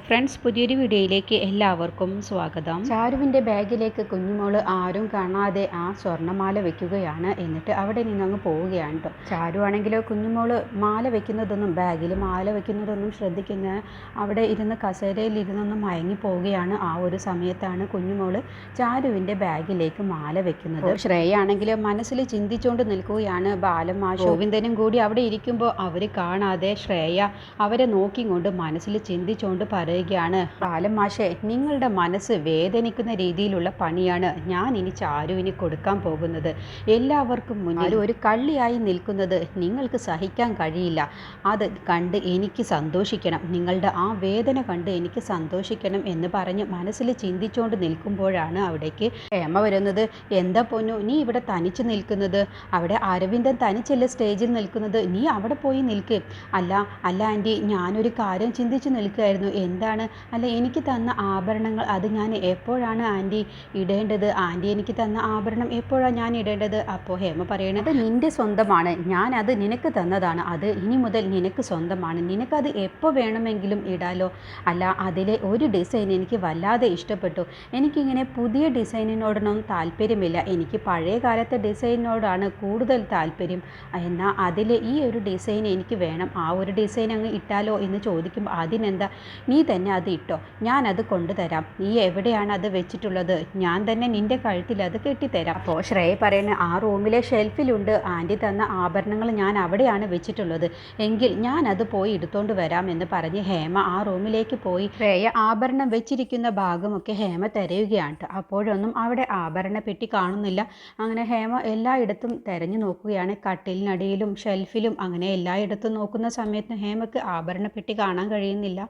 Friends, പുതിയൊരു വീഡിയോയിലേക്ക് എല്ലാവർക്കും സ്വാഗതം. ചാരുവിൻ്റെ ബാഗിലേക്ക് കുഞ്ഞുമോള് ആരും കാണാതെ ആ സ്വർണ്ണമാല വെക്കുകയാണ്. എന്നിട്ട് അവിടെ നിന്നങ്ങ് പോവുകയാണ് കേട്ടോ. ചാരു ആണെങ്കിലോ കുഞ്ഞുമോള് മാല വെക്കുന്നതൊന്നും, ബാഗിൽ മാല വെക്കുന്നതൊന്നും ശ്രദ്ധിക്കുന്ന, അവിടെ ഇരുന്ന് കസേരയിൽ ഇരുന്നൊന്നും മയങ്ങി പോവുകയാണ്. ആ ഒരു സമയത്താണ് കുഞ്ഞുമോള് ചാരുവിൻ്റെ ബാഗിലേക്ക് മാല വെക്കുന്നത്. ശ്രേയ ആണെങ്കിലോ മനസ്സിൽ ചിന്തിച്ചുകൊണ്ട് നിൽക്കുകയാണ്. ബാലൻ മാഷും ഗോവിന്ദനും കൂടി അവിടെ ഇരിക്കുമ്പോൾ അവർ കാണാതെ ശ്രേയ അവരെ നോക്കിക്കൊണ്ട് മനസ്സിൽ ചിന്തിച്ചുകൊണ്ട് പറയുകയാണ്, ബാലൻ മാഷേ, നിങ്ങളുടെ മനസ്സ് വേദനിക്കുന്ന രീതിയിലുള്ള പണിയാണ് ഞാൻ ഇനി ചാരുവിന് കൊടുക്കാൻ പോകുന്നത്. എല്ലാവർക്കും മുന്നിൽ ഒരു കള്ളിയായി നിൽക്കുന്നത് നിങ്ങൾക്ക് സഹിക്കാൻ കഴിയില്ല. അത് കണ്ട് എനിക്ക് സന്തോഷിക്കണം, നിങ്ങളുടെ ആ വേദന കണ്ട് എനിക്ക് സന്തോഷിക്കണം എന്ന് പറഞ്ഞ് മനസ്സിൽ ചിന്തിച്ചുകൊണ്ട് നിൽക്കുമ്പോഴാണ് അവിടേക്ക് ഹേമ വരുന്നത്. എന്താ പൊന്നു, നീ ഇവിടെ തനിച്ച് നിൽക്കുന്നത്? അവിടെ അരവിന്ദൻ തനിച്ചല്ലേ സ്റ്റേജിൽ നിൽക്കുന്നത്, നീ അവിടെ പോയി നിൽക്ക്. അല്ല ആൻറ്റി, ഞാനൊരു കാര്യം ചിന്തിച്ച് നിൽക്കുകയായിരുന്നു. എന്താണ്? അല്ല, എനിക്ക് തന്ന ആഭരണങ്ങൾ അത് ഞാൻ എപ്പോഴാണ് ആൻറ്റി ഇടേണ്ടത്? ആൻറ്റി എനിക്ക് തന്ന ആഭരണം എപ്പോഴാണ് ഞാൻ ഇടേണ്ടത്? അപ്പോൾ ഹേമ പറയണത്, നിൻ്റെ സ്വന്തമാണ്, ഞാനത് നിനക്ക് തന്നതാണ്, അത് ഇനി മുതൽ നിനക്ക് സ്വന്തമാണ്, നിനക്കത് എപ്പോൾ വേണമെങ്കിലും ഇടാലോ. അല്ല, അതിലെ ഒരു ഡിസൈൻ എനിക്ക് വല്ലാതെ ഇഷ്ടപ്പെട്ടു. എനിക്കിങ്ങനെ പുതിയ ഡിസൈനിനോടൊന്നും താല്പര്യമില്ല, എനിക്ക് പഴയ കാലത്തെ ഡിസൈനിനോടാണ് കൂടുതൽ താല്പര്യം. എന്നാൽ അതിലെ ഈ ഒരു ഡിസൈൻ എനിക്ക് വേണം, ആ ഒരു ഡിസൈൻ അങ്ങ് ഇട്ടാലോ എന്ന് ചോദിക്കുമ്പോൾ, അതിനെന്താ, നീ തന്നെ അത് ഇട്ടോ, ഞാനത് കൊണ്ടുതരാം. നീ എവിടെയാണ് അത് വെച്ചിട്ടുള്ളത്? ഞാൻ തന്നെ നിൻ്റെ കഴുത്തിൽ അത് കെട്ടിത്തരാം. അപ്പോൾ ശ്രേയ പറയുന്നത്, ആ റൂമിലെ ഷെൽഫിലുണ്ട്, ആൻറ്റി തന്ന ആഭരണങ്ങൾ ഞാൻ അവിടെയാണ് വെച്ചിട്ടുള്ളത്, എങ്കിൽ ഞാനത് പോയി എടുത്തോണ്ട് വരാം എന്ന് പറഞ്ഞ് ഹേമ ആ റൂമിലേക്ക് പോയി ശ്രേയ ആഭരണം വെച്ചിരിക്കുന്ന ഭാഗമൊക്കെ ഹേമ തിരയുകയാണ്. അപ്പോഴൊന്നും അവിടെ ആഭരണ പെട്ടി കാണുന്നില്ല. അങ്ങനെ ഹേമ എല്ലായിടത്തും തിരഞ്ഞു നോക്കുകയാണ്, കട്ടിലിനടിയിലും ഷെൽഫിലും അങ്ങനെ എല്ലായിടത്തും നോക്കുന്ന സമയത്ത് ഹേമക്ക് ആഭരണ പെട്ടി കാണാൻ കഴിയുന്നില്ല.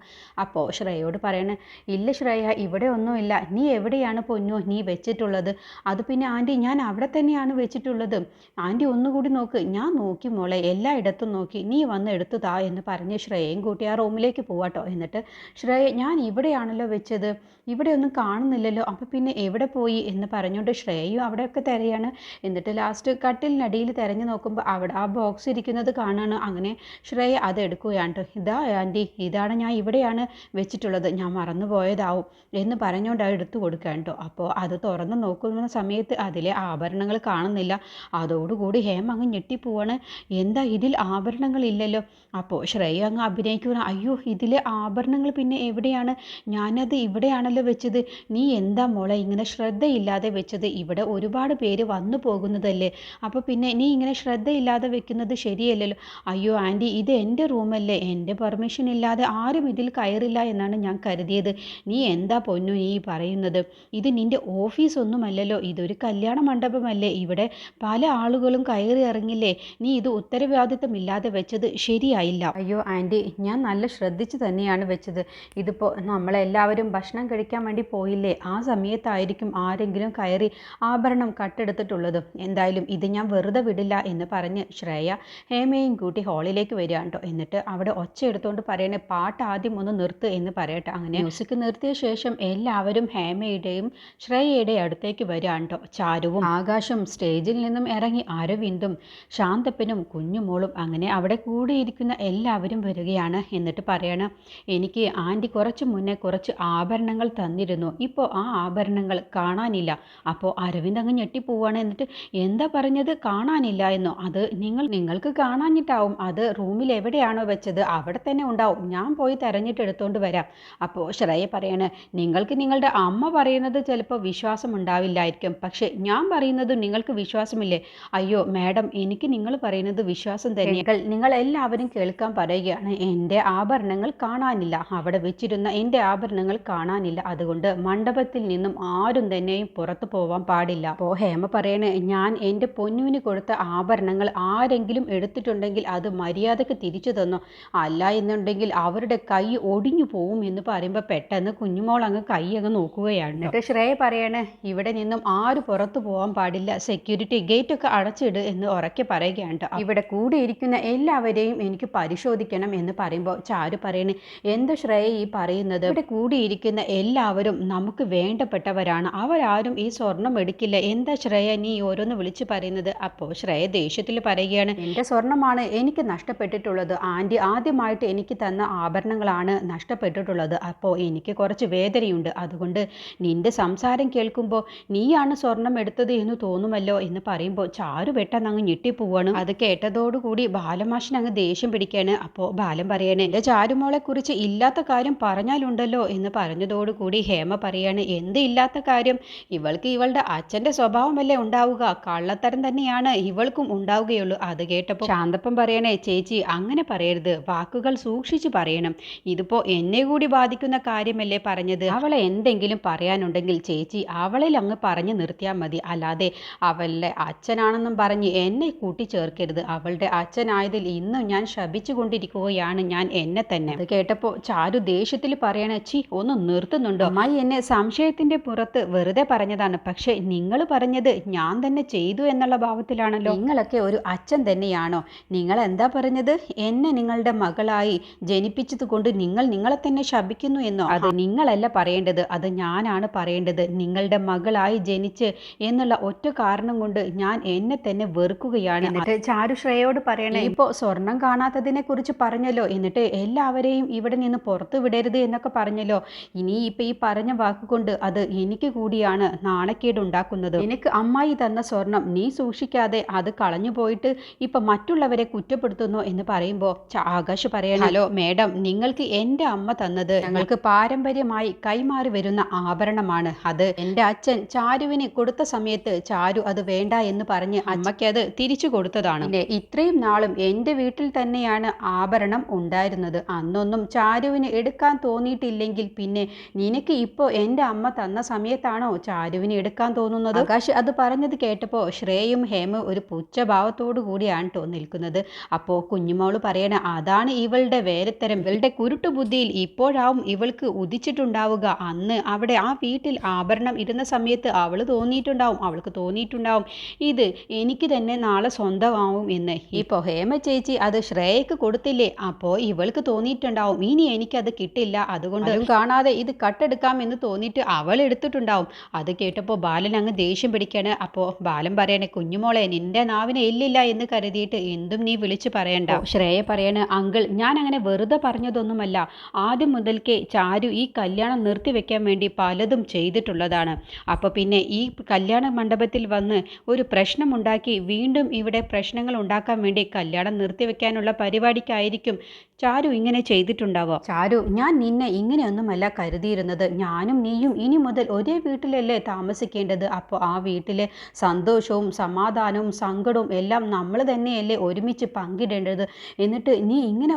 അപ്പോൾ ശ്രേയോട് പറയണേ, ഇല്ല ശ്രേയ, ഇവിടെ ഒന്നുമില്ല, നീ എവിടെയാണ് പൊന്നു നീ വെച്ചിട്ടുള്ളത്? അത് പിന്നെ ആൻറ്റി, ഞാൻ അവിടെ തന്നെയാണ് വെച്ചിട്ടുള്ളത്, ആൻറ്റി ഒന്നുകൂടി നോക്ക്. ഞാൻ നോക്കി മോളെ, എല്ലായിടത്തും നോക്കി, നീ വന്ന് എടുത്തു താ എന്ന് പറഞ്ഞ് ശ്രേയയും കൂട്ടി ആ റൂമിലേക്ക് പോവാട്ടോ. എന്നിട്ട് ശ്രേയ, ഞാൻ ഇവിടെയാണല്ലോ വെച്ചത്, ഇവിടെ ഒന്നും കാണുന്നില്ലല്ലോ, അപ്പോൾ പിന്നെ എവിടെ പോയി എന്ന് പറഞ്ഞുകൊണ്ട് ശ്രേയയും അവിടെയൊക്കെ തിരയാണ്. എന്നിട്ട് ലാസ്റ്റ് കട്ടിലിനടിയിൽ തിരഞ്ഞു നോക്കുമ്പോൾ അവിടെ ആ ബോക്സ് ഇരിക്കുന്നത് കാണാണ്. അങ്ങനെ ശ്രേയ അത് എടുക്കുകയാണ്. ഇതാ ആൻറ്റി, ഇതാണ്, ഞാൻ ഇവിടെയാണ് വെച്ചിട്ടുള്ളത്, ഞാൻ മറന്നു പോയതാവും എന്ന് പറഞ്ഞുകൊണ്ട് അത് എടുത്തു കൊടുക്കാൻ കേട്ടോ. അപ്പോൾ അത് തുറന്ന് നോക്കുന്ന സമയത്ത് അതിലെ ആഭരണങ്ങൾ കാണുന്നില്ല. അതോടുകൂടി ഹേമ അങ്ങ് ഞെട്ടിപ്പോവാണ്. എന്താ, ഇതിൽ ആഭരണങ്ങളില്ലല്ലോ? അപ്പോൾ ശ്രേയ അങ്ങ് അഭിനയിക്കുക, അയ്യോ, ഇതിലെ ആഭരണങ്ങൾ പിന്നെ എവിടെയാണ്? ഞാനത് ഇവിടെയാണല്ലോ വെച്ചത്. നീ എന്താ മോളെ ഇങ്ങനെ ശ്രദ്ധയില്ലാതെ വെച്ചത്? ഇവിടെ ഒരുപാട് പേര് വന്നു പോകുന്നതല്ലേ, അപ്പോൾ പിന്നെ നീ ഇങ്ങനെ ശ്രദ്ധയില്ലാതെ വെക്കുന്നത് ശരിയല്ലല്ലോ. അയ്യോ ആൻറ്റി, ഇത് എൻ്റെ റൂമല്ലേ, എൻ്റെ പെർമിഷൻ ഇല്ലാതെ ആരും ഇതിൽ കയറില്ല എന്നാണ് ഞാൻ കരുതിയത്. നീ എന്താ പൊന്നു നീ പറയുന്നത്? ഇത് നിൻ്റെ ഓഫീസൊന്നുമല്ലല്ലോ, ഇതൊരു കല്യാണ മണ്ഡപമല്ലേ, ഇവിടെ പല ആളുകളും കയറി ഇറങ്ങില്ലേ, നീ ഇത് ഉത്തരവാദിത്തമില്ലാതെ വെച്ചത് ശരിയായില്ല. അയ്യോ ആൻറ്റി, ഞാൻ നല്ല ശ്രദ്ധിച്ച് തന്നെയാണ് വെച്ചത്. ഇതിപ്പോൾ നമ്മളെല്ലാവരും ഭക്ഷണം കഴിക്കാൻ വേണ്ടി പോയില്ലേ, ആ സമയത്തായിരിക്കും ആരെങ്കിലും കയറി ആഭരണം കട്ടെടുത്തിട്ടുള്ളത്. എന്തായാലും ഇത് ഞാൻ വെറുതെ വിടില്ല എന്ന് പറഞ്ഞ് ശ്രേയ ഹേമയും കൂട്ടി ഹാളിലേക്ക് വരികയാണ് കേട്ടോ. എന്നിട്ട് അവിടെ ഒച്ച എടുത്തുകൊണ്ട് പറയണേ, പാട്ട് ആദ്യം ഒന്ന് നിർത്ത് എന്ന് പറയട്ടെ. അങ്ങനെ മ്യൂസിക് നിർത്തിയ ശേഷം എല്ലാവരും ഹേമയുടെയും ശ്രേയയുടെ അടുത്തേക്ക് വരികയാണ് കേട്ടോ. ചാരുവും ആകാശും സ്റ്റേജിൽ നിന്നും ഇറങ്ങി അരവിന്ദും ശാന്തപ്പനും കുഞ്ഞുമോളും അങ്ങനെ അവിടെ കൂടിയിരിക്കുന്ന എല്ലാവരും വരികയാണ്. എന്നിട്ട് പറയണം, എനിക്ക് ആൻറ്റി കുറച്ച് മുന്നേ കുറച്ച് ആഭരണങ്ങൾ തന്നിരുന്നു, ഇപ്പോൾ ആ ആഭരണങ്ങൾ കാണാനില്ല. അപ്പോൾ അരവിന്ദ് അങ്ങ് ഞെട്ടിപ്പോവാണ്. എന്നിട്ട് എന്താ പറഞ്ഞത്, കാണാനില്ല എന്നോ? അത് നിങ്ങൾക്ക് കാണാഞ്ഞിട്ടാവും, അത് റൂമിൽ എവിടെയാണോ വെച്ചത് അവിടെ തന്നെ ഉണ്ടാവും, ഞാൻ പോയി തെരഞ്ഞിട്ട് എടുത്തുകൊണ്ട് വരാം. അപ്പോൾ ശ്രേയ പറയാണ്, നിങ്ങൾക്ക് നിങ്ങളുടെ അമ്മ പറയുന്നത് ചിലപ്പോൾ വിശ്വാസം ഉണ്ടാവില്ലായിരിക്കും, പക്ഷേ ഞാൻ പറയുന്നത് നിങ്ങൾക്ക് വിശ്വാസമില്ലേ? അയ്യോ മാഡം, എനിക്ക് നിങ്ങൾ പറയുന്നത് വിശ്വാസം തന്നെ. നിങ്ങൾ എല്ലാവരും കേൾക്കാൻ പറയുകയാണ്, എൻ്റെ ആഭരണങ്ങൾ കാണാനില്ല, അവിടെ വെച്ചിരുന്ന എൻ്റെ ആഭരണങ്ങൾ കാണാനില്ല, അതുകൊണ്ട് മണ്ഡപത്തിൽ നിന്നും ആരും തന്നെയും പുറത്തു പോവാൻ പാടില്ല. അപ്പോൾ ഹേമ പറയണേ, ഞാൻ എൻ്റെ പൊന്നുവിന് കൊടുത്ത ആഭരണങ്ങൾ ആരെങ്കിലും എടുത്തിട്ടുണ്ടെങ്കിൽ അത് മര്യാദക്ക് തിരിച്ചു തന്നോ, അല്ല എന്നുണ്ടെങ്കിൽ അവരുടെ കൈ ഒടിഞ്ഞു പോവും എന്ന് പറയുമ്പോൾ പെട്ടെന്ന് കുഞ്ഞുമോൾ അങ്ങ് കൈ അങ്ങ് നോക്കുകയാണ്. എന്നിട്ട് ശ്രേയ പറയണേ, ഇവിടെ നിന്നും ആരും പുറത്തു പോകാൻ പാടില്ല, സെക്യൂരിറ്റി ഗേറ്റ് ഒക്കെ അടച്ചിട് എന്ന് ഉറക്കെ പറയുകയാണ്. ഇവിടെ കൂടിയിരിക്കുന്ന എല്ലാവരെയും എനിക്ക് പരിശോധിക്കണം എന്ന് പറയുമ്പോൾ ചാരു പറയണേ, എന്താ ശ്രേയ ഈ പറയുന്നത്? ഇവിടെ കൂടിയിരിക്കുന്ന എല്ലാവരും നമുക്ക് വേണ്ടപ്പെട്ടവരാണ്, അവരാരും ഈ സ്വർണം എടുക്കില്ല, എന്താ ശ്രേയ നീ ഓരോന്ന് വിളിച്ചു പറയുന്നത്? അപ്പോൾ ശ്രേയ ദേഷ്യത്തിൽ പറയുകയാണ്, എൻ്റെ സ്വർണ്ണമാണ് എനിക്ക് നഷ്ടപ്പെട്ടിട്ടുള്ളത്, ആൻറ്റി ആദ്യമായിട്ട് എനിക്ക് തന്ന ആഭരണങ്ങളാണ് നഷ്ടപ്പെട്ടിട്ടുള്ളത്. അപ്പോൾ എനിക്ക് കുറച്ച് വേദനയുണ്ട്. അതുകൊണ്ട് നിന്റെ സംസാരം കേൾക്കുമ്പോൾ നീയാണ് സ്വർണം എടുത്തത് എന്ന് തോന്നുമല്ലോ എന്ന് പറയുമ്പോൾ ചാരു പെട്ടെന്ന് അങ്ങ് ഞെട്ടിപ്പോവാണ്. അത് കേട്ടതോടുകൂടി ബാലമാഷിന് അങ്ങ് ദേഷ്യം പിടിക്കുകയാണ്. അപ്പോൾ ബാലൻ പറയാണ്, എൻ്റെ ചാരുമോളെ കുറിച്ച് ഇല്ലാത്ത കാര്യം പറഞ്ഞാലുണ്ടല്ലോ എന്ന് പറഞ്ഞതോടുകൂടി ഹേമ പറയാണ്, എന്ത് ഇല്ലാത്ത കാര്യം? ഇവൾക്ക് ഇവളുടെ അച്ഛൻ്റെ സ്വഭാവമല്ലേ ഉണ്ടാവുക, കള്ളത്തരം തന്നെയാണ് ഇവൾക്കും ഉണ്ടാവുകയുള്ളൂ. അത് കേട്ടപ്പോൾ ശാന്തപ്പം പറയണേ, ചേച്ചി അങ്ങനെ പറയരുത്, വാക്കുകൾ സൂക്ഷിച്ച് പറയണം. ഇതിപ്പോ എന്നെ കൂടി ബാധിക്കുന്ന കാര്യമല്ലേ പറഞ്ഞത്. അവളെ എന്തെങ്കിലും പറയാനുണ്ടെങ്കിൽ ചേച്ചി അവളിൽ അങ്ങ് പറഞ്ഞു നിർത്തിയാൽ മതി. അല്ലാതെ അവളുടെ അച്ഛനാണെന്നും പറഞ്ഞ് എന്നെ കൂട്ടിച്ചേർക്കരുത്. അവളുടെ അച്ഛനായതിൽ ഇന്നും ഞാൻ ശപിച്ചു കൊണ്ടിരിക്കുകയാണ് ഞാൻ എന്നെ തന്നെ. അത് കേട്ടപ്പോൾ ചാരു ദേഷ്യത്തിൽ പറയണ, ചി ഒന്ന് നിർത്തുന്നുണ്ടോ? അമ്മായി എന്നെ സംശയത്തിന്റെ പുറത്ത് വെറുതെ പറഞ്ഞതാണ്. പക്ഷെ നിങ്ങൾ പറഞ്ഞത് ഞാൻ തന്നെ ചെയ്തു എന്നുള്ള ഭാവത്തിലാണല്ലോ. നിങ്ങളൊക്കെ ഒരു അച്ഛൻ തന്നെയാണോ? നിങ്ങൾ എന്താ പറഞ്ഞത്? എന്നെ നിങ്ങളുടെ മകളായി ജനിപ്പിച്ചത് കൊണ്ട് നിങ്ങൾ നിങ്ങളെ തന്നെ ശപിക്കുന്നു എന്നോ? അത് നിങ്ങളല്ല പറയേണ്ടത്, അത് ഞാനാണ് പറയേണ്ടത്. നിങ്ങളുടെ മകളായി ജനിച്ച് എന്നുള്ള ഒറ്റ കാരണം കൊണ്ട് ഞാൻ എന്നെ തന്നെ വെറുക്കുകയാണ്. എന്നിട്ട് ചാരു ശ്രേയോട് പറയണേ, ഇപ്പോൾ സ്വർണം കാണാത്തതിനെ കുറിച്ച് പറഞ്ഞല്ലോ, എന്നിട്ട് എല്ലാവരെയും ഇവിടെ നിന്ന് പുറത്തു വിടരുത് എന്നൊക്കെ പറഞ്ഞല്ലോ. ഇനി ഇപ്പൊ ഈ പറഞ്ഞ വാക്കുകൊണ്ട് അത് എനിക്ക് കൂടിയാണ് നാണക്കേട് ഉണ്ടാക്കുന്നത്. എനിക്ക് അമ്മായി തന്ന സ്വർണം നീ സൂക്ഷിക്കാതെ അത് കളഞ്ഞു പോയിട്ട് ഇപ്പൊ മറ്റുള്ളവരെ കുറ്റപ്പെടുത്തുന്നു എന്ന് പറയുമ്പോൾ ആകാശ് പറയണം, ഹലോ മേഡം, നിങ്ങൾക്ക് എൻ്റെ അമ്മ തന്നത് ഞങ്ങൾക്ക് പാരമ്പര്യമായി കൈമാറി വരുന്ന ആഭരണമാണ്. അത് എൻ്റെ അച്ഛൻ ചാരുവിന് കൊടുത്ത സമയത്ത് ചാരു അത് വേണ്ട എന്ന് പറഞ്ഞ് അമ്മയ്ക്ക് അത് തിരിച്ചു കൊടുത്തതാണ്. പിന്നെ ഇത്രയും നാളും എൻ്റെ വീട്ടിൽ തന്നെയാണ് ആഭരണം ഉണ്ടായിരുന്നത്. അന്നൊന്നും ചാരുവിന് എടുക്കാൻ തോന്നിയിട്ടില്ലെങ്കിൽ പിന്നെ നിനക്ക് ഇപ്പോൾ എൻ്റെ അമ്മ തന്ന സമയത്താണോ ചാരുവിന് എടുക്കാൻ തോന്നുന്നത്? ആകാശ് അത് പറഞ്ഞത് കേട്ടപ്പോൾ ശ്രേയും ഹേമ ഒരു പുച്ഛഭാവത്തോടു കൂടിയാണ് നിൽക്കുന്നത്. അപ്പോൾ കുഞ്ഞുമോള് പറയണ, അതാണ് ഇവളുടെ വേരത്തരം, ഇവളുടെ കുരുട്ടു ബുദ്ധിയിൽ ഇപ്പോഴാവും ഇവൾക്ക് ഉദിച്ചിട്ടുണ്ടാവുക. അന്ന് അവിടെ ആ വീട്ടിൽ ആഭരണം ഇരുന്ന സമയത്ത് അവൾക്ക് തോന്നിയിട്ടുണ്ടാവും ഇത് എനിക്ക് തന്നെ നാളെ സ്വന്തമാവും എന്ന്. ഇപ്പോൾ ഹേമ ചേച്ചി അത് ശ്രേയക്ക് കൊടുത്തില്ലേ, അപ്പോൾ ഇവൾക്ക് തോന്നിയിട്ടുണ്ടാവും ഇനി എനിക്കത് കിട്ടില്ല, അതുകൊണ്ട് കാണാതെ ഇത് കട്ടെടുക്കാം എന്ന് തോന്നിയിട്ട് അവൾ എടുത്തിട്ടുണ്ടാവും. അത് കേട്ടപ്പോൾ ബാലൻ അങ്ങ് ദേഷ്യം പിടിക്കാണ്. അപ്പോൾ ബാലൻ പറയണേ, കുഞ്ഞുമോളെ നിന്റെ നാവിനെ ഇല്ലില്ല എന്ന് കരുതിയിട്ട് എന്തും നീ വിളിച്ചു പറയണ്ട. ശ്രേയ പറയണ, അങ്കിൾ ഞാൻ അങ്ങനെ വെറുതെ പറഞ്ഞതൊന്നുമല്ല. ആദ്യം മുതൽക്കേ ചാരു ഈ കല്യാണം നിർത്തിവെക്കാൻ വേണ്ടി പലതും ചെയ്തിട്ടുള്ളതാണ്. അപ്പോൾ പിന്നെ ഈ കല്യാണ മണ്ഡപത്തിൽ വന്ന് ഒരു പ്രശ്നമുണ്ടാക്കി വീണ്ടും ഇവിടെ പ്രശ്നങ്ങൾ ഉണ്ടാക്കാൻ വേണ്ടി കല്യാണം നിർത്തിവെക്കാനുള്ള പരിപാടിക്കായിരിക്കും ചാരു ഇങ്ങനെ ചെയ്തിട്ടുണ്ടാവുക. ചാരു, ഞാൻ നിന്നെ ഇങ്ങനെയൊന്നുമല്ല കരുതിയിരുന്നത്. ഞാനും നീയും ഇനി മുതൽ ഒരേ വീട്ടിലല്ലേ താമസിക്കേണ്ടത്. അപ്പോൾ ആ വീട്ടിലെ സന്തോഷവും സമാധാനവും സങ്കടവും എല്ലാം നമ്മൾ തന്നെയല്ലേ ഒരുമിച്ച് പങ്കിടേണ്ടത്. എന്നിട്ട് നീ ഇങ്ങനെ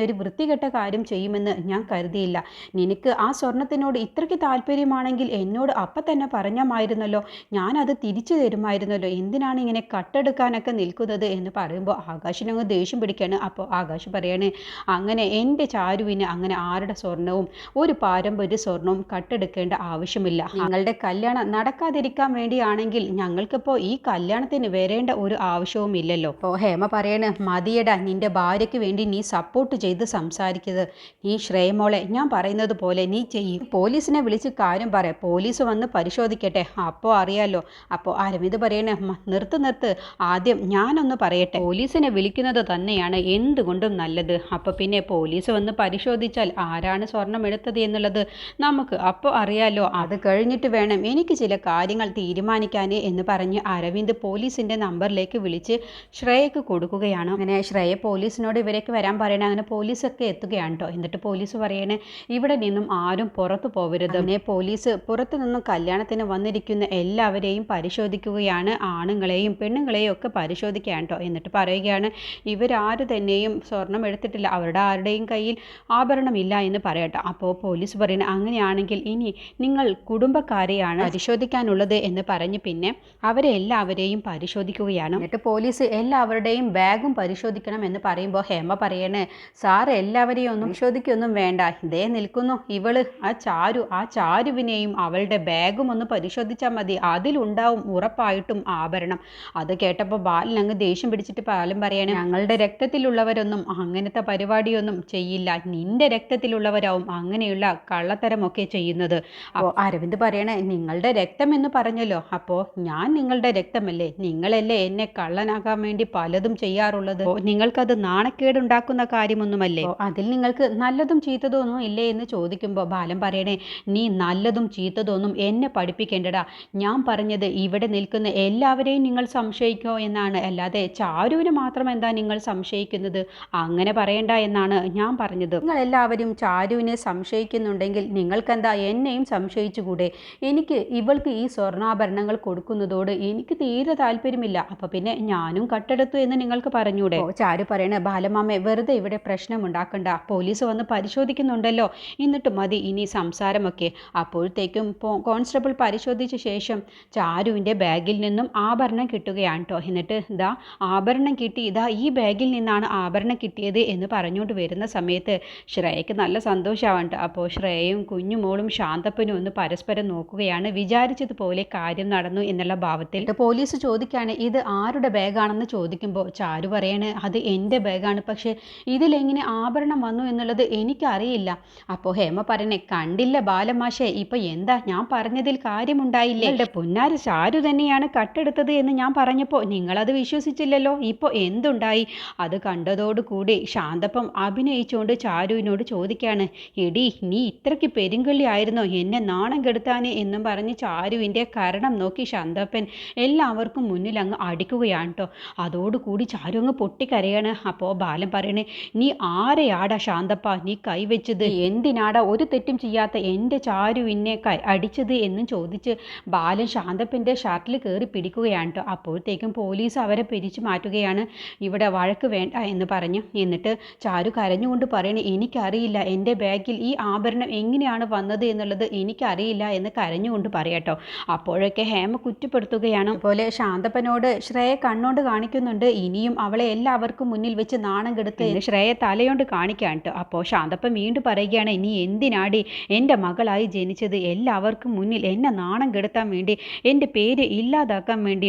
ഒരു വൃത്തികെട്ട കാര്യം ചെയ്യുമെന്ന് ഞാൻ കരുതിയില്ല. നിനക്ക് ആ സ്വർണത്തിനോട് ഇത്രയ്ക്ക് താല്പര്യമാണെങ്കിൽ എന്നോട് അപ്പം തന്നെ പറഞ്ഞാമായിരുന്നല്ലോ, ഞാനത് തിരിച്ചു തരുമായിരുന്നല്ലോ. എന്തിനാണ് ഇങ്ങനെ കട്ടെടുക്കാനൊക്കെ നിൽക്കുന്നത് എന്ന് പറയുമ്പോൾ ആകാശിനങ്ങ് ദേഷ്യം പിടിക്കുകയാണ്. അപ്പോൾ ആകാശ് പറയാണ്, അങ്ങനെ എൻ്റെ ചാരുവിന് അങ്ങനെ ആരുടെ സ്വർണവും ഒരു പാരമ്പര്യ സ്വർണവും കട്ടെടുക്കേണ്ട ആവശ്യമില്ല. നിങ്ങളുടെ കല്യാണം നടക്കാതിരിക്കാൻ വേണ്ടിയാണെങ്കിൽ ഞങ്ങൾക്കിപ്പോൾ ഈ കല്യാണത്തിന് വരേണ്ട ഒരു ആവശ്യവും ഇല്ലല്ലോ. അപ്പോൾ ഹേമ പറയണ്, മതിയടാ, നിന്റെ ഭാര്യയ്ക്ക് വേണ്ടി നീ സപ്പോർട്ട് ചെയ്ത് സംസാരിക്കരുത്. നീ ശ്രേയമോളെ, ഞാൻ പറയുന്നത് പോലെ നീ ചെയ്യും. പോലീസിനെ വിളിച്ച് കാര്യം പറയാം, പോലീസ് വന്ന് പരിശോധിക്കട്ടെ, അപ്പോൾ അറിയാലോ. അപ്പോൾ അരവിന്ദ് പറയണേ, നിർത്ത്, ആദ്യം ഞാനൊന്ന് പറയട്ടെ. പോലീസിനെ വിളിക്കുന്നത് തന്നെയാണ് എന്തുകൊണ്ടും നല്ലത്. അപ്പോൾ പിന്നെ പോലീസ് വന്ന് പരിശോധിച്ചാൽ ആരാണ് സ്വർണം എടുത്തത് എന്നുള്ളത് നമുക്ക് അപ്പോൾ അറിയാലോ. അത് കഴിഞ്ഞിട്ട് വേണം എനിക്ക് ചില കാര്യങ്ങൾ തീരുമാനിക്കാൻ എന്ന് പറഞ്ഞ് അരവിന്ദ് പോലീസിൻ്റെ നമ്പറിലേക്ക് വിളിച്ച് ശ്രേയക്ക് കൊടുക്കുകയാണ്. അങ്ങനെ ശ്രേയ പോലീസിനോട് ഇവരേക്ക് വരാൻ പറയണേ. അങ്ങനെ പോലീസൊക്കെ എത്തുകയാണ് കേട്ടോ. എന്നിട്ട് പോലീസ് പറയണേ, ഇവിടെ നിന്നും ആരും പുറത്തു പോകരുത്. അങ്ങനെ പോലീസ് പുറത്തു നിന്നും കല്യാണത്തിന് വന്നിരിക്കുന്ന എല്ലാവരെയും പരിശോധിക്കുകയാണ്. ആണുങ്ങളെയും പെണ്ണുങ്ങളെയും ഒക്കെ പരിശോധിക്കുകയാണ് കേട്ടോ. എന്നിട്ട് പറയുകയാണ്, ഇവരാരും തന്നെയും സ്വർണം എടുത്തിട്ടില്ല, അവരുടെ ആരുടെയും കയ്യിൽ ആഭരണമില്ല എന്ന് പറയട്ടെ. അപ്പോൾ പോലീസ് പറയുന്നത്, അങ്ങനെയാണെങ്കിൽ ഇനി നിങ്ങൾ കുടുംബക്കാരെയാണ് പരിശോധിക്കാനുള്ളത് എന്ന് പറഞ്ഞ് പിന്നെ അവരെ എല്ലാവരെയും പരിശോധിക്കുകയാണ്. എന്നിട്ട് പോലീസ് എല്ലാവരുടെയും ബാഗും പരിശോധിക്കണം എന്ന് പറയുമ്പോൾ ഹേമ പറയണേ, സാറ് എല്ലാവരെയും ഒന്നും പരിശോധിക്കൊന്നും വേണ്ട, ഇതേ നിൽക്കുന്നു ഇവള് ആ ചാരുവിനെയും അവളുടെ ബാഗും ഒന്ന് പരിശോധിച്ചാൽ മതി, അതിലുണ്ടാവും ഉറപ്പായിട്ടും ആഭരണം. അത് കേട്ടപ്പോൾ ബാലൻ അങ്ങ് ദേഷ്യം പിടിച്ചിട്ട് ബാലൻ പറയണേ, ഞങ്ങളുടെ രക്തത്തിലുള്ളവരൊന്നും അങ്ങനത്തെ പരിപാടിയൊന്നും ചെയ്യില്ല, നിന്റെ രക്തത്തിലുള്ളവരാവും അങ്ങനെയുള്ള കള്ളത്തരമൊക്കെ ചെയ്യുന്നത്. അപ്പോൾ അരവിന്ദ് പറയണേ, നിങ്ങളുടെ രക്തം എന്ന് പറഞ്ഞല്ലോ, അപ്പോൾ ഞാൻ നിങ്ങളുടെ രക്തമല്ലേ, നിങ്ങളല്ലേ എന്നെ കള്ളനാകാൻ വേണ്ടി പലതും ചെയ്യാറുള്ളത്, നിങ്ങൾക്കത് നാണക്കേടുണ്ടാക്കുന്ന കാര്യമൊന്നുമല്ലേ, അതിൽ നിങ്ങൾക്ക് നല്ലതും ചീത്തതൊന്നും ഇല്ലേ എന്ന് ചോദിക്കുമ്പോൾ ബാലൻ പറയണേ, നീ നല്ലതും ചീത്തതൊന്നും എന്നെ പഠിപ്പിക്കേണ്ടടാ. ഞാൻ പറഞ്ഞത് ഇവിടെ നിൽക്കുന്ന എല്ലാവരെയും നിങ്ങൾ സംശയിക്കോ എന്നാണ്, അല്ലാതെ ചാരുവിനെ മാത്രം എന്താ നിങ്ങൾ സംശയിക്കുന്നത്? അങ്ങനെ പറയണ്ട എന്നാണ് ഞാൻ പറഞ്ഞത്. നിങ്ങൾ എല്ലാവരും ചാരുവിനെ സംശയിക്കുന്നുണ്ടെങ്കിൽ നിങ്ങൾക്കെന്താ എന്നെയും സംശയിച്ചുകൂടെ? എനിക്ക് ഇവൾക്ക് ഈ സ്വർണ്ണാഭരണങ്ങൾ കൊടുക്കുന്നതോട് എനിക്ക് തീരെ താല്പര്യമില്ല. അപ്പോൾ പിന്നെ ഞാനും കട്ടെടുത്തു എന്ന് നിങ്ങൾക്ക് പറഞ്ഞൂടെ? ചാരു പറയണേ, ബാലമാമ വെറുതെ ഇവിടെ പ്രശ്നം ഉണ്ടാക്കണ്ട. പോലീസ് വന്ന് പരിശോധിക്കുന്നുണ്ടല്ലോ, എന്നിട്ട് മതി ഇനി സംസാരമൊക്കെ. അപ്പോഴത്തേക്കും കോൺസ്റ്റബിൾ പരിശോധിച്ച ശേഷം ചാരുവിൻ്റെ ബാഗിൽ നിന്നും ആഭരണം കിട്ടുകയാണ് കേട്ടോ. എന്നിട്ട് ഇതാ ആഭരണം കിട്ടി, ഇതാ ഈ ബാഗിൽ നിന്നാണ് ആഭരണം കിട്ടിയത് എന്ന് പറഞ്ഞുകൊണ്ട് വരുന്ന സമയത്ത് ശ്രേയയ്ക്ക് നല്ല സന്തോഷമാവണ്ട. അപ്പോൾ ശ്രേയയും കുഞ്ഞുമോളും ശാന്തപ്പനും ഒന്ന് പരസ്പരം നോക്കുകയാണ്. വിചാരിച്ചതുപോലെ കാര്യം നടന്നു എന്നുള്ള ഭാവത്തിൽ. പോലീസ് ചോദിക്കുകയാണ്, ഇത് ആരുടെ ബാഗാണെന്ന് ചോദിക്കുമ്പോൾ ചാരു പറയാണ്, അത് എൻ്റെ ബാഗാണ്, പക്ഷേ ഇതിലെങ്ങനെ ആഭരണം വന്നു എന്നുള്ളത് എനിക്കറിയില്ല. അപ്പോൾ ഹേമ പറയണേ, കണ്ടില്ല ബാലമാഷേ, ഇപ്പം എന്താ ഞാൻ പറഞ്ഞതിൽ കാര്യമുണ്ടായില്ലേ? എൻ്റെ പൊന്നാര ചാരു തന്നെയാണ് കട്ടെടുത്തത് എന്ന് ഞാൻ പറഞ്ഞപ്പോൾ നിങ്ങളത് വിശ്വസിച്ചില്ലല്ലോ. ഇപ്പോൾ എന്തുണ്ടായി? അത് കണ്ടതോടുകൂടി ശാന്തപ്പം അഭിനയിച്ചുകൊണ്ട് ചാരുവിനോട് ചോദിക്കുകയാണ്, എടി നീ ഇത്രയ്ക്ക് പെരുങ്കള്ളി ആയിരുന്നോ എന്നെ നാണം കെടുത്താനേ എന്നും പറഞ്ഞ് ചാരുവിൻ്റെ കരണം നോക്കി ശാന്തപ്പൻ എല്ലാവർക്കും മുന്നിൽ അങ്ങ് അടിക്കുകയാണ് കേട്ടോ. അതോടുകൂടി ചാരു അങ്ങ് പൊട്ടിക്കരയാണ്. അപ്പോൾ ബാലൻ പറയണേ, നീ ആരെയാടാ ശാന്തപ്പ നീ കൈവച്ചത്? എന്തിനാടാ ഒരു തെറ്റും ചെയ്യാത്ത എൻ്റെ ചാരുവിനെ അടിച്ചത് എന്നും ചോദിച്ച് ബാലൻ ശാന്തപ്പൻ്റെ ഷർട്ടിൽ കയറി പിടിക്കുകയാണ് കേട്ടോ. അപ്പോഴത്തേക്കും പോലീസ് അവരെ പിരിച്ചു മാറ്റുകയാണ്. ഇവിടെ വഴക്ക് വേണ്ട എന്ന് പറഞ്ഞു. എന്നിട്ട് ചാരു കരഞ്ഞുകൊണ്ട് പറയണേ, എനിക്കറിയില്ല എൻ്റെ ബാഗിൽ ഈ ആഭരണം എങ്ങനെയാണ് വന്നത് എന്നുള്ളത് എനിക്കറിയില്ല എന്ന് കരഞ്ഞുകൊണ്ട് പറയാട്ടോ. അപ്പോഴൊക്കെ ഹേമ കുറ്റപ്പെടുത്തുകയാണ്. അതുപോലെ ശാന്തപ്പനോട് ശ്രേയ കണ്ണോണ്ട് കാണിക്കുന്നുണ്ട്, ഇനിയും അവളെ എല്ലാവർക്കും മുന്നിൽ വെച്ച് നാണം കെടുത്ത് ശ്രേയ തലയോണ്ട് കാണിക്കാൻ കേട്ടോ. അപ്പോൾ ശാന്തപ്പൻ വീണ്ടും പറയുകയാണ്, നീ എന്തിനാടി എൻ്റെ മകളായി ജനിച്ചത്? എല്ലാവർക്കും മുന്നിൽ എന്നെ നാണം കെടുത്താൻ വേണ്ടി, എൻ്റെ പേര് ഇല്ലാതാക്കാൻ വേണ്ടി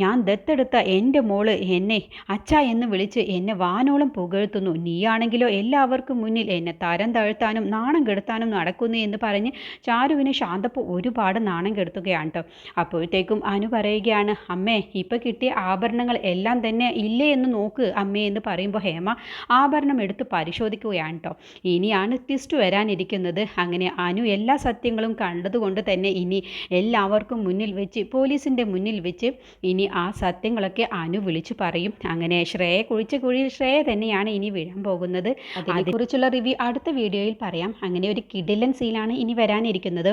ഞാൻ ദത്തെടുത്ത എൻ്റെ മോള് എന്നെ അച്ഛ എന്ന് വിളിച്ച് എന്നെ വാനോളം പുകഴ്ത്തുന്നു. നീയാണെങ്കിലോ എല്ലാവർക്കും മുന്നിൽ എന്നെ തരം താഴ്ത്താനും നാണം കെടുത്താനും നടക്കുന്നു എന്ന് പറഞ്ഞ് ചാരുവിനെ ശാന്തപ്പ ഒരുപാട് നാണം കെടുത്തുകയാണ് കേട്ടോ. അപ്പോഴത്തേക്കും അനു പറയുകയാണ്, അമ്മേ ഇപ്പം കിട്ടിയ ആഭരണങ്ങൾ എല്ലാം തന്നെ ഇല്ലേ എന്ന് നോക്ക് അമ്മേ എന്ന് പറയുമ്പോൾ ഹേമ ആഭരണം എടുത്ത് പരിശോധിക്കുകയാണ് കേട്ടോ. ഇനിയാണ് ട്വിസ്റ്റ് വരാനിരിക്കുന്നത്. അങ്ങനെ അനു എല്ലാ സത്യങ്ങളും കണ്ടതുകൊണ്ട് തന്നെ ഇനി എല്ലാവർക്കും മുന്നിൽ വെച്ച്, പോലീസിൻ്റെ മുന്നിൽ വെച്ച് ഇനി ആ സത്യങ്ങളൊക്കെ അനു വിളിച്ചു പറയും. അങ്ങനെ ശ്രേയ കുഴിച്ച കുഴിയിൽ ശ്രേയ തന്നെയാണ് ഇനി വീഴാൻ പോകുന്നത്. അതിനെക്കുറിച്ചുള്ള റിവ്യൂ അടുത്ത വീഡിയോയിൽ പറയാം. അങ്ങനെ ഒരു കിടിലൻ സീനാണ് ഇനി വരാനിരിക്കുന്നത്.